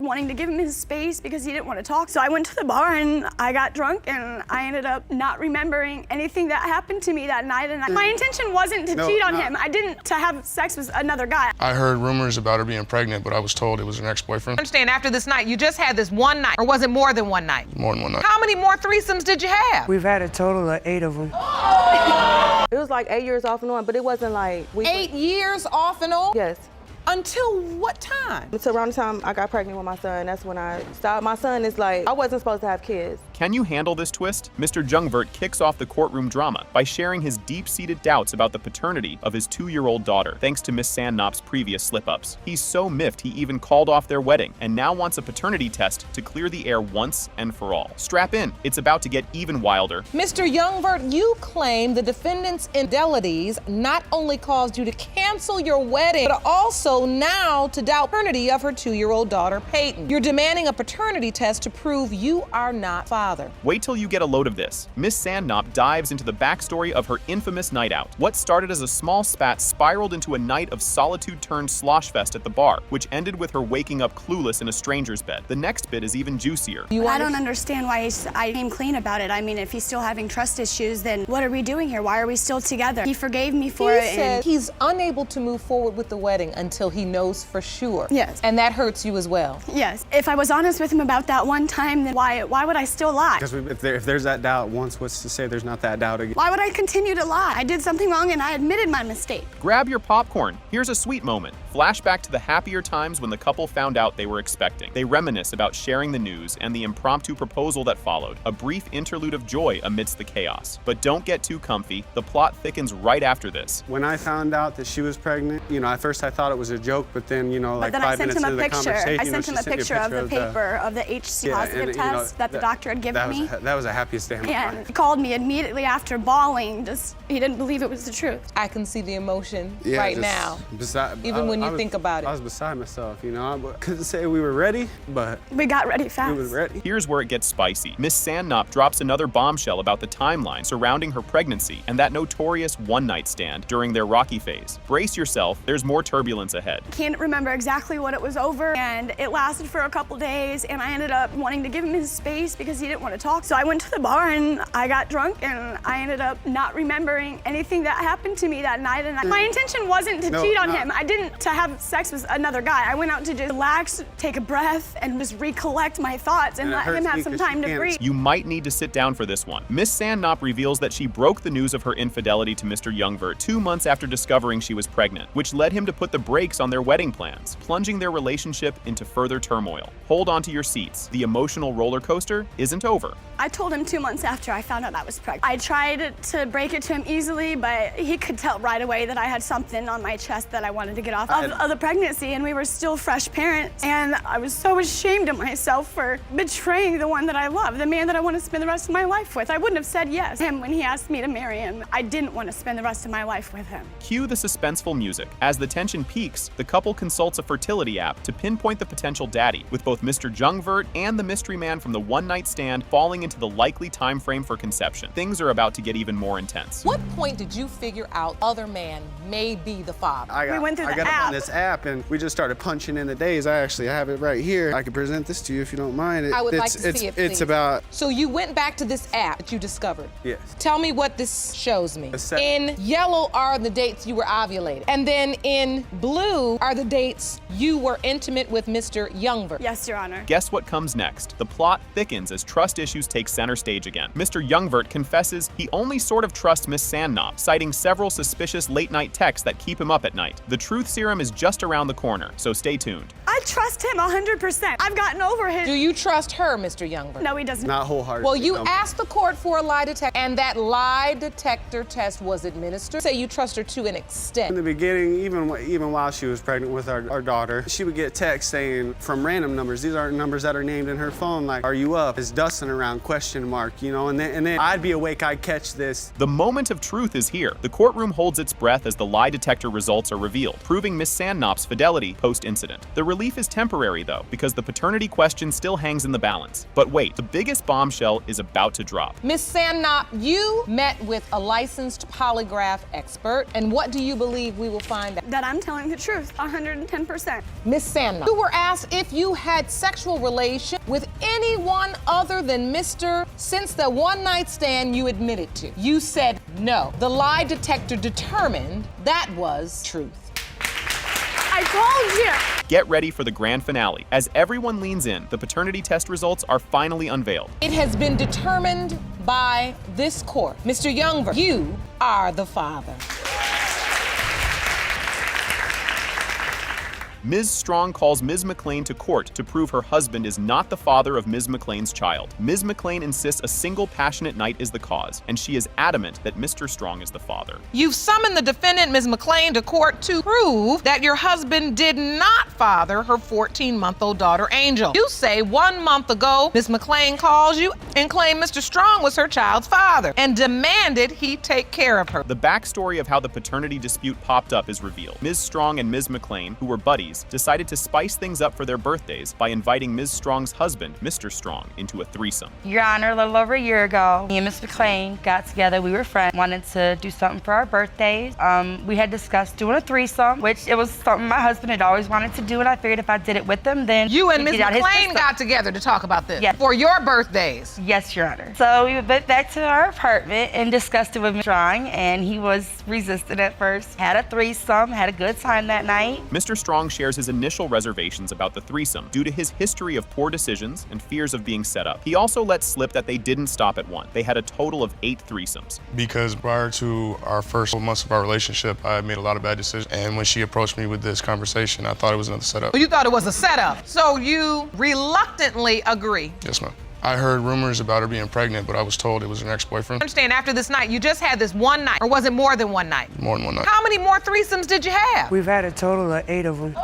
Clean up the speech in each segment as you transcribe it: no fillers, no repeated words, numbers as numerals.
wanting to give him his space because he didn't want to talk. So I went to the bar and I got drunk and I ended up not remembering anything that happened to me that night. And my intention wasn't to cheat on him. I didn't to have sex with another guy. I heard rumors about her being pregnant, but I was told it was an ex-boyfriend. Understand, after this night, you just had this one night, or was it more than one night? More than one night. How many more threesomes did you have? We've had a total of 8 of them. It was like 8 years off and on, but it wasn't like... 8 years off and on? Yes. Until what time? Until around the time I got pregnant with my son, that's when I stopped. My son is like, I wasn't supposed to have kids. Can you handle this twist? Mr. Jungvert kicks off the courtroom drama by sharing his deep-seated doubts about the paternity of his 2-year-old daughter, thanks to Miss Sandknopf's previous slip-ups. He's so miffed he even called off their wedding, and now wants a paternity test to clear the air once and for all. Strap in, it's about to get even wilder. Mr. Jungvert, you claim the defendant's infidelities not only caused you to cancel your wedding, but also now to doubt the paternity of her 2-year-old daughter, Peyton. You're demanding a paternity test to prove you are not father. Wait till you get a load of this. Miss Sandknopf dives into the backstory of her infamous night out. What started as a small spat spiraled into a night of solitude turned slosh fest at the bar, which ended with her waking up clueless in a stranger's bed. The next bit is even juicier. I don't understand why I came clean about it. I mean, if he's still having trust issues, then what are we doing here? Why are we still together? He forgave me for it. He said he's unable to move forward with the wedding until he knows for sure. Yes. And that hurts you as well. Yes. If I was honest with him about that one time, then why would I still lie? Because if there's that doubt once, what's to say there's not that doubt again? Why would I continue to lie? I did something wrong and I admitted my mistake. Grab your popcorn. Here's a sweet moment. Flashback to the happier times when the couple found out they were expecting. They reminisce about sharing the news and the impromptu proposal that followed, a brief interlude of joy amidst the chaos. But don't get too comfy. The plot thickens right after this. When I found out that she was pregnant, at first I thought it was a joke, but then, like 5 minutes into the conversation, I sent him a picture of the paper of the HC positive test that the doctor had given me. That was the happiest day of my life. And he called me immediately after bawling. He didn't believe it was the truth. I can see the emotion right now, even when you think about it. I was beside myself, I couldn't say we were ready, but we got ready fast. We were ready. Here's where it gets spicy. Miss Sandknopf drops another bombshell about the timeline surrounding her pregnancy and that notorious one-night stand during their rocky phase. Brace yourself, there's more turbulence ahead. Can't remember exactly what it was over, and it lasted for a couple days, and I ended up wanting to give him his space because he didn't want to talk. So I went to the bar and I got drunk, and I ended up not remembering anything that happened to me that night. And my intention wasn't to cheat on him. I didn't to have sex with another guy. I went out to just relax, take a breath, and just recollect my thoughts and let him have some time to breathe. You might need to sit down for this one. Miss Sandknopf reveals that she broke the news of her infidelity to Mr. Jungvert 2 months after discovering she was pregnant, which led him to put the brakes on their wedding plans, plunging their relationship into further turmoil. Hold on to your seats. The emotional roller coaster isn't over. I told him 2 months after I found out I was pregnant. I tried to break it to him easily, but he could tell right away that I had something on my chest that I wanted to get off of the pregnancy, and we were still fresh parents. And I was so ashamed of myself for betraying the one that I love, the man that I want to spend the rest of my life with. I wouldn't have said yes to him when he asked me to marry him. I didn't want to spend the rest of my life with him. Cue the suspenseful music. As the tension peaks, the couple consults a fertility app to pinpoint the potential daddy, with both Mr. Jungvert and the mystery man from the one-night stand falling into the likely time frame for conception. Things are about to get even more intense. What point did you figure out other man may be the father? We went through the I got app. up on this app and we just started punching in the days. I have it right here. I can present this to you if you don't mind. I would like to see it, please. It's about... So you went back to this app that you discovered. Yes. Tell me what this shows me. In yellow are the dates you were ovulating. And then in blue are the dates you were intimate with Mr. Jungvert. Yes, Your Honor. Guess what comes next? The plot thickens as trust issues take center stage again. Mr. Jungvert confesses he only sort of trusts Miss Sandknopf, citing several suspicious late-night texts that keep him up at night. The truth serum is just around the corner, so stay tuned. I trust him 100%. I've gotten over his... Do you trust her, Mr. Jungvert? No, he doesn't. Not wholeheartedly. Well, you asked the court for a lie detector, and that lie detector test was administered. Say you trust her to an extent. In the beginning, even while she was pregnant with our daughter, she would get texts saying from random numbers. These aren't numbers that are named in her phone, like, "Are you up? Is Dustin around? question mark, you know, and then I'd be awake, I'd catch this. The moment of truth is here. The courtroom holds its breath as the lie detector results are revealed, proving Miss Sandnop's fidelity post-incident. The relief is temporary, though, because the paternity question still hangs in the balance. But wait, the biggest bombshell is about to drop. Miss Sandnop, you met with a licensed polygraph expert, and what do you believe we will find out? That I'm telling the truth, 110%. Miss Sandnop, you were asked if you had sexual relations with anyone other than Mr. since the one-night stand you admitted to. You said no. The lie detector determined that was truth. I told you. Get ready for the grand finale. As everyone leans in, the paternity test results are finally unveiled. It has been determined by this court. Mr. Youngver, you are the father. Ms. Strong calls Ms. McClain to court to prove her husband is not the father of Ms. McClain's child. Ms. McClain insists a single passionate night is the cause, and she is adamant that Mr. Strong is the father. You've summoned the defendant, Ms. McClain, to court to prove that your husband did not father her 14-month-old daughter, Angel. You say 1 month ago, Ms. McClain calls you and claimed Mr. Strong was her child's father and demanded he take care of her. The backstory of how the paternity dispute popped up is revealed. Ms. Strong and Ms. McClain, who were buddies, decided to spice things up for their birthdays by inviting Ms. Strong's husband, Mr. Strong, into a threesome. Your Honor, a little over a year ago, me and Ms. McClain got together. We were friends, wanted to do something for our birthdays. We had discussed doing a threesome, which it was something my husband had always wanted to do, and I figured if I did it with him, then you and Ms. he'd get out his McClain system. got together to talk about this. Yes. For your birthdays. Yes, Your Honor. So we went back to our apartment and discussed it with Mr. Strong, and he was resistant at first. Had a threesome, had a good time that night. Mr. Strong shares his initial reservations about the threesome due to his history of poor decisions and fears of being set up. He also let slip that they didn't stop at one. They had a total of 8 threesomes. Because prior to our first months of our relationship, I made a lot of bad decisions. And when she approached me with this conversation, I thought it was another setup. You thought it was a setup, so you reluctantly agree. Yes, ma'am. I heard rumors about her being pregnant, but I was told it was an ex-boyfriend. Understand, after this night, you just had this one night, or was it more than one night? More than one night. How many more threesomes did you have? We've had a total of 8 of them.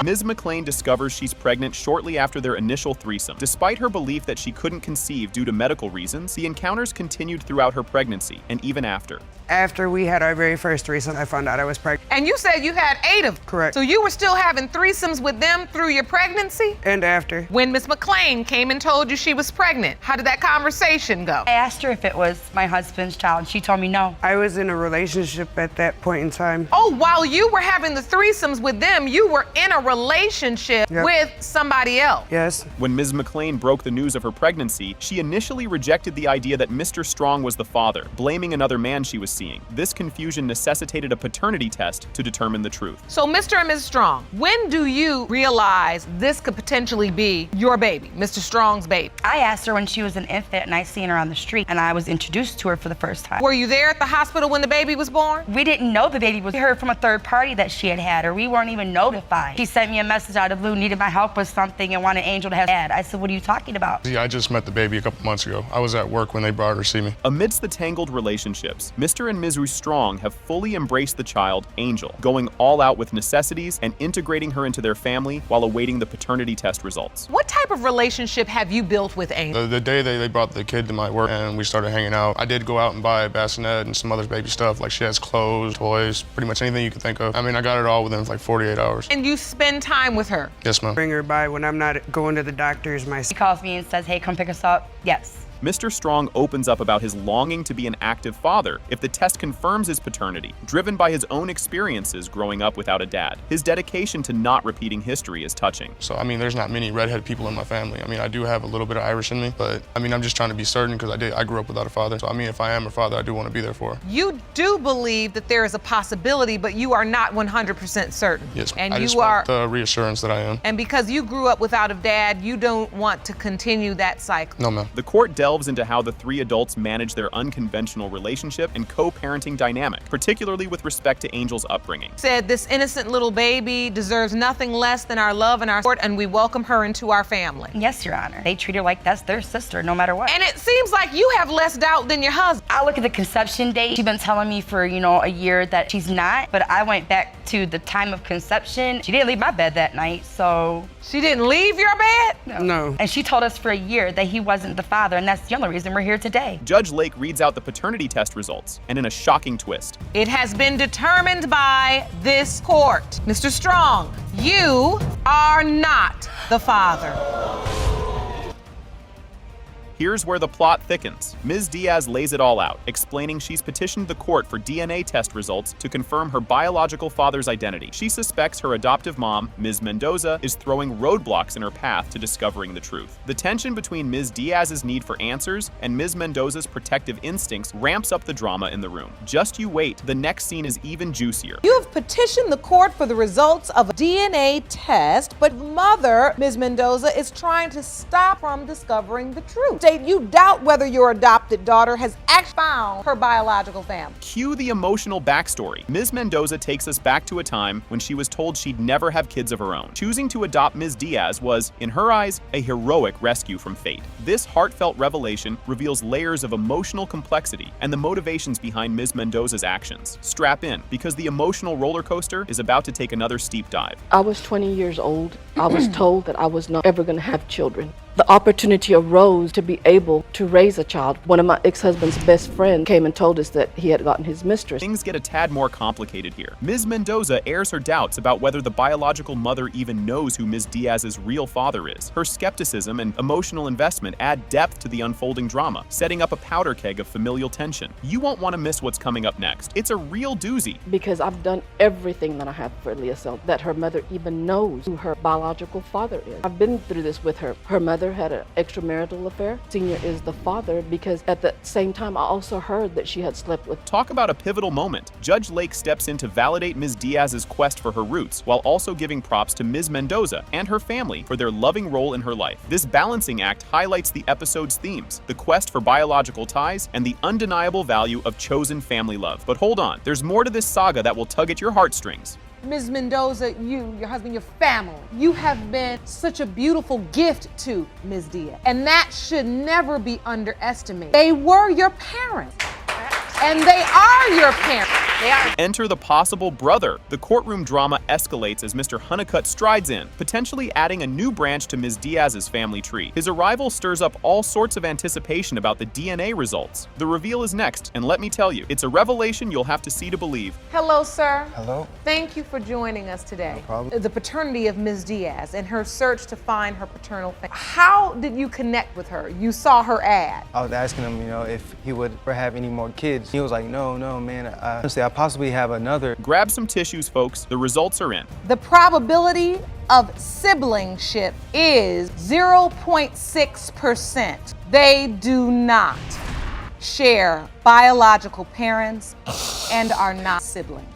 Ms. McClain discovers she's pregnant shortly after their initial threesome. Despite her belief that she couldn't conceive due to medical reasons, the encounters continued throughout her pregnancy and even after. After we had our very first threesome, I found out I was pregnant. And you said you had 8 of them. Correct. So you were still having threesomes with them through your pregnancy? And after. When Ms. McClain came and told you she was pregnant, how did that conversation go? I asked her if it was my husband's child, and she told me no. I was in a relationship at that point in time. Oh, while you were having the threesomes with them, you were in a relationship with somebody else. Yes. When Ms. McClain broke the news of her pregnancy, she initially rejected the idea that Mr. Strong was the father, blaming another man she was seeing. This confusion necessitated a paternity test to determine the truth. So, Mr. and Ms. Strong, when do you realize this could potentially be your baby, Mr. Strong's baby? I asked her when she was an infant and I seen her on the street, and I was introduced to her for the first time. Were you there at the hospital when the baby was born? We didn't know the baby was. We heard from a third party that she had her. We weren't even notified. She sent me a message out of the blue, needed my help with something and wanted Angel to have dad. I said, what are you talking about? See, I just met the baby a couple months ago. I was at work when they brought her to see me. Amidst the tangled relationships, Mr. and Ms. Strong have fully embraced the child, Angel, going all out with necessities and integrating her into their family while awaiting the paternity test results. What type of relationship have you built with Angel? The day they brought the kid to my work and we started hanging out, I did go out and buy a bassinet and some other baby stuff. Like she has clothes, toys, pretty much anything you can think of. I mean, I got it all within like 48 hours. And you spend time with her? Yes, ma'am. Bring her by when I'm not going to the doctors She myself. calls me and says, hey, come pick us up. Yes. Mr. Strong opens up about his longing to be an active father if the test confirms his paternity, driven by his own experiences growing up without a dad. His dedication to not repeating history is touching. So, I mean, there's not many redhead people in my family. I mean, I do have a little bit of Irish in me, but I mean, I'm just trying to be certain because I grew up without a father. So, I mean, if I am a father, I do want to be there for her. You do believe that there is a possibility, but you are not 100% certain. Yes, and I you just are want the reassurance that I am. And because you grew up without a dad, you don't want to continue that cycle. No, ma'am. The court delves into how the 3 adults manage their unconventional relationship and co-parenting dynamic, particularly with respect to Angel's upbringing. Said this innocent little baby deserves nothing less than our love and our support, and we welcome her into our family. Yes, Your Honor. They treat her like that's their sister, no matter what. And it seems like you have less doubt than your husband. I look at the conception date. She's been telling me for, a year that she's not, but I went back to the time of conception, she didn't leave my bed that night, so. She didn't leave your bed? No. And she told us for a year that he wasn't the father, and that's the only reason we're here today. Judge Lake reads out the paternity test results, and in a shocking twist, It has been determined by this court. Mr. Strong, you are not the father. here's where the plot thickens. Ms. Diaz lays it all out, explaining she's petitioned the court for DNA test results to confirm her biological father's identity. She suspects her adoptive mom, Ms. Mendoza, is throwing roadblocks in her path to discovering the truth. The tension between Ms. Diaz's need for answers and Ms. Mendoza's protective instincts ramps up the drama in the room. Just you wait, the next scene is even juicier. You have petitioned the court for the results of a DNA test, but mother, Ms. Mendoza, is trying to stop from discovering the truth. State you doubt whether your adopted daughter has actually found her biological family. Cue the emotional backstory. Ms. Mendoza takes us back to a time when she was told she'd never have kids of her own. Choosing to adopt Ms. Diaz was, in her eyes, a heroic rescue from fate. This heartfelt revelation reveals layers of emotional complexity and the motivations behind Ms. Mendoza's actions. Strap in, because the emotional roller coaster is about to take another steep dive. I was 20 years old. I was told that I was not ever going to have children. The opportunity arose to be able to raise a child. One of my ex-husband's best friends came and told us that he had gotten his mistress. Things get a tad more complicated here. Ms. Mendoza airs her doubts about whether the biological mother even knows who Ms. Diaz's real father is. Her skepticism and emotional investment add depth to the unfolding drama, setting up a powder keg of familial tension. You won't want to miss what's coming up next. It's a real doozy. Because I've done everything that I have for Leah, so that her mother even knows who her biological father is. I've been through this with her. Her mother had an extramarital affair. Senior is the father because at the same time I also heard that she had slept with. Talk about a pivotal moment. Judge Lake steps in to validate Ms. Diaz's quest for her roots while also giving props to Ms. Mendoza and her family for their loving role in her life. This balancing act highlights the episode's themes, the quest for biological ties and the undeniable value of chosen family love. But hold on, there's more to this saga that will tug at your heartstrings. Ms. Mendoza, you, your husband, your family, you have been such a beautiful gift to Ms. Diaz. And that should never be underestimated. They were your parents. And they are your parents. They are. Enter the possible brother. The courtroom drama escalates as Mr. Honeycutt strides in, potentially adding a new branch to Ms. Diaz's family tree. His arrival stirs up all sorts of anticipation about the DNA results. The reveal is next, and let me tell you, it's a revelation you'll have to see to believe. Hello, sir. Hello. Thank you for joining us today. No problem. The paternity of Ms. Diaz and her search to find her paternal family. How did you connect with her? You saw her ad. I was asking him, if he would ever have any more kids. He was like, no, man. Honestly, I possibly have another. Grab some tissues, folks. The results are in. The probability of siblingship is 0.6%. They do not share biological parents and are not siblings.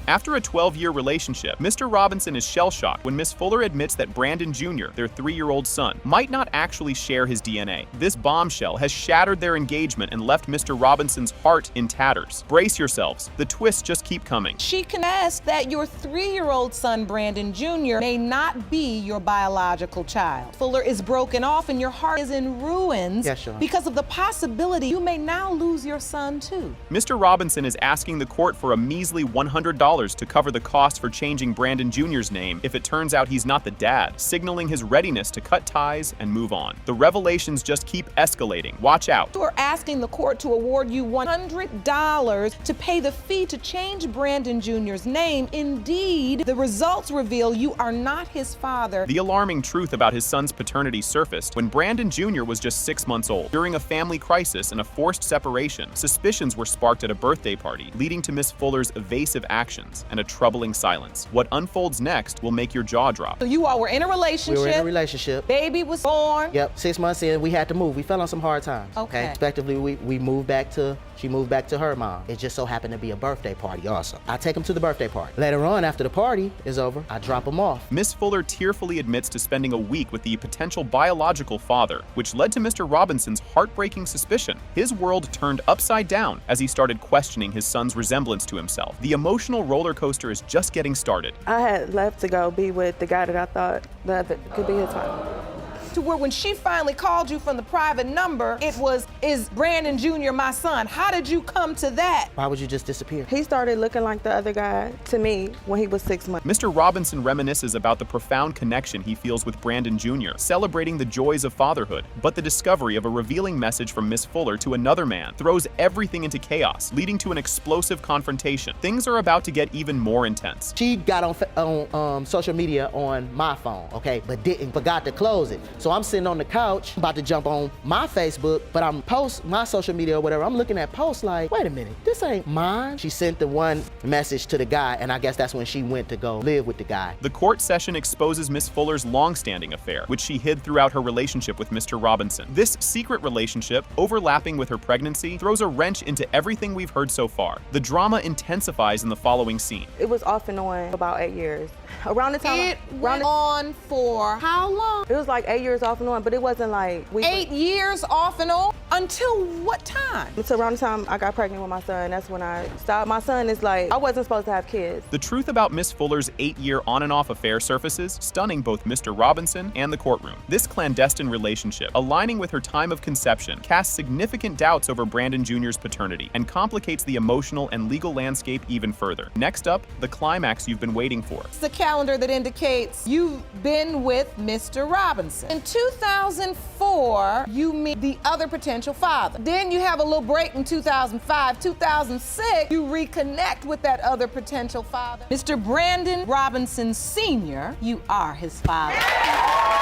After a 12-year relationship, Mr. Robinson is shell-shocked when Miss Fuller admits that Brandon Jr., their 3-year-old son, might not actually share his DNA. This bombshell has shattered their engagement and left Mr. Robinson's heart in tatters. Brace yourselves. The twists just keep coming. She confessed that your 3-year-old son, Brandon Jr., may not be your biological child. Fuller is broken off and your heart is in ruins because of the possibility you may now lose your son too. Mr. Robinson is asking the court for a measly $100 to cover the cost for changing Brandon Jr.'s name if it turns out he's not the dad, signaling his readiness to cut ties and move on. The revelations just keep escalating. Watch out. We're asking the court to award you $100 to pay the fee to change Brandon Jr.'s name. Indeed, the results reveal you are not his father. The alarming truth about his son's paternity surfaced when Brandon Jr. was just 6 months old. During a family crisis and a forced separation, suspicions were sparked at a birthday party, leading to Miss Fuller's evasive actions and a troubling silence. What unfolds next will make your jaw drop. So you all were in a relationship. We were in a relationship. Baby was born. Yep, 6 months in, we had to move. We fell on some hard times. Okay. Effectively, we moved back to, she moved back to her mom. It just so happened to be a birthday party also. I take him to the birthday party. Later on, after the party is over, I drop him off. Miss Fuller tearfully admits to spending a week with the potential biological father, which led to Mr. Robinson's heartbreaking suspicion. His world turned upside down as he started questioning his son's resemblance to himself. The emotional roller coaster is just getting started. I had left to go be with the guy that I thought that could be his father. to where when she finally called you from the private number, it was, is Brandon Jr. my son? How did you come to that? Why would you just disappear? He started looking like the other guy to me when he was 6 months. Mr. Robinson reminisces about the profound connection he feels with Brandon Jr., celebrating the joys of fatherhood. But the discovery of a revealing message from Miss Fuller to another man throws everything into chaos, leading to an explosive confrontation. Things are about to get even more intense. She got on social media on my phone, okay, but forgot to close it. So I'm sitting on the couch, about to jump on my Facebook, but I'm post my social media or whatever. I'm looking at posts like, wait a minute, this ain't mine. She sent the one message to the guy, and I guess that's when she went to go live with the guy. The court session exposes Miss Fuller's long-standing affair, which she hid throughout her relationship with Mr. Robinson. This secret relationship, overlapping with her pregnancy, throws a wrench into everything we've heard so far. The drama intensifies in the following scene. It was off and on about 8 years. Around the time It went on for how long? it was like 8 years off and on, but it wasn't like 8 years off and on? Until what time? Until around the time I got pregnant with my son, that's when I stopped. My son is like, I wasn't supposed to have kids. The truth about Miss Fuller's 8-year on and off affair surfaces, stunning both Mr. Robinson and the courtroom. This clandestine relationship, aligning with her time of conception, casts significant doubts over Brandon Jr.'s paternity and complicates the emotional and legal landscape even further. Next up, the climax you've been waiting for. It's the calendar that indicates you've been with Mr. Robinson. In 2004, you meet the other potential father. Then you have a little break in 2005. 2006, you reconnect with that other potential father. Mr. Brandon Robinson Sr., you are his father.